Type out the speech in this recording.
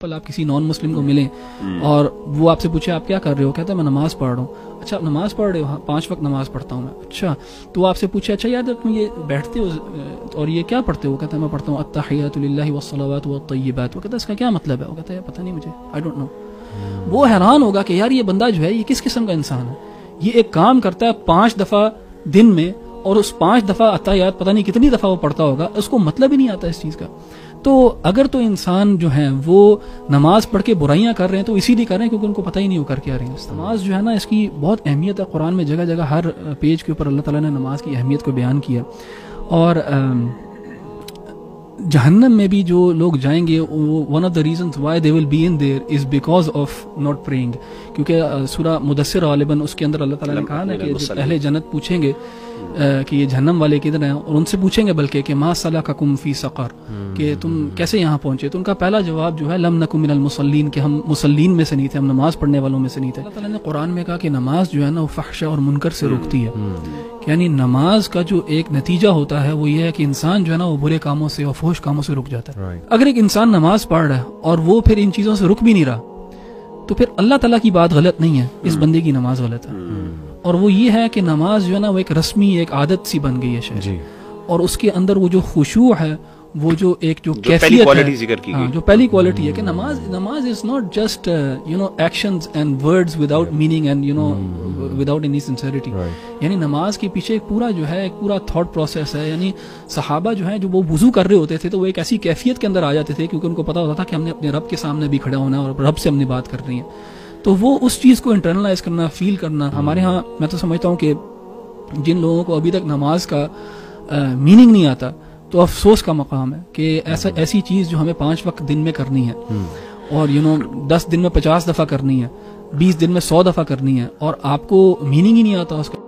पल आप किसी नॉन मुस्लिम को मिलें और वो आपसे पूछे आप क्या कर रहे हो, कहता है मैं नमाज पढ़ रहा हूँ। अच्छा आप नमाज पढ़ रहे हो? हाँ 5 वक्त नमाज पढ़ता हूँ मैं। अच्छा तो वो आपसे पूछे अच्छा यार तुम ये बैठते हो और ये क्या पढ़ते हो? कहता है मैं पढ़ता हूँ अत्तहियातु लिल्लाहि वस्सलावातु वत्तय्यिबात। वो कहता है इसका क्या मतलब है? वो कहता है पता नहीं मुझे, आई डोंट नो। वो हैरान होगा कि यार ये बंदा जो है ये किस किस्म का इंसान है। ये एक काम करता है 5 दफा दिन में और उस 5 दफा अत्तहियात पता नहीं कितनी दफा वो पढ़ता होगा, उसको मतलब ही नहीं आता इस चीज का। तो अगर तो इंसान जो है वो नमाज पढ़ के बुराइयां कर रहे हैं तो इसीलिए कर रहे हैं क्योंकि उनको पता ही नहीं वो कर क्या रहे हैं। नमाज जो है ना इसकी बहुत अहमियत है, कुरान में जगह जगह हर पेज के ऊपर अल्लाह ताला ने नमाज की अहमियत को बयान किया। और जहन्नम में भी जो लोग जाएंगे one of the reasons why they will be in their is because of not praying. क्योंकि सूरह मुदस्सिर गालिबन उसके अंदर अल्लाह ताला ने कहा ना कि जब अहले जन्नत पूछेंगे कि ये जहन्नम वाले किधर हैं, और उनसे पूछेंगे बल्कि कि मा सलककुम फी सक़र, कि तुम कैसे यहाँ पहुंचे, तो उनका पहला जवाब जो है लम नकु मिनल मुसल्लीन, कि हम मुसल्लीन में से नहीं थे, हम नमाज पढ़ने वालों में से नहीं थे। अल्लाह ताला ने कुरान में कहा कि नमाज जो है ना वो फहशा और मुनकर से रोकती है। यानी नमाज का जो एक नतीजा होता है वो ये है कि इंसान जो है ना वो बुरे कामों से और फहश कामों से रुक जाता है। अगर एक इंसान नमाज पढ़ रहा है और वो फिर इन चीजों से रुक भी नहीं रहा तो फिर अल्लाह ताला की बात गलत नहीं है, इस बंदे की नमाज गलत है। और वो ये है कि नमाज जो है ना वो एक रस्मी एक आदत सी बन गई है शायद, और उसके अंदर वो जो खुशू है, वो जो एक जो कैफियत है, जो पहली क्वालिटी है कि नमाज is not just actions and words without meaning and without any sincerity. यानी नमाज के पीछे एक पूरा जो है एक पूरा थॉट प्रोसेस है। यानी सहाबा जो है जो वो वुजू कर रहे होते थे तो वो एक ऐसी कैफियत के अंदर आ जाते थे क्योंकि उनको पता होता था कि हमने अपने रब के सामने भी खड़ा होना है और रब से हमने बात कर रही है। तो वो उस चीज को इंटरनलाइज करना, फील करना, हमारे यहाँ मैं तो समझता हूँ कि जिन लोगों को अभी तक नमाज का मीनिंग नहीं आता तो अफसोस का मकाम है कि ऐसी चीज जो हमें 5 वक्त दिन में करनी है और 10 दिन में 50 दफा करनी है, 20 दिन में 100 दफा करनी है और आपको मीनिंग ही नहीं आता उसका।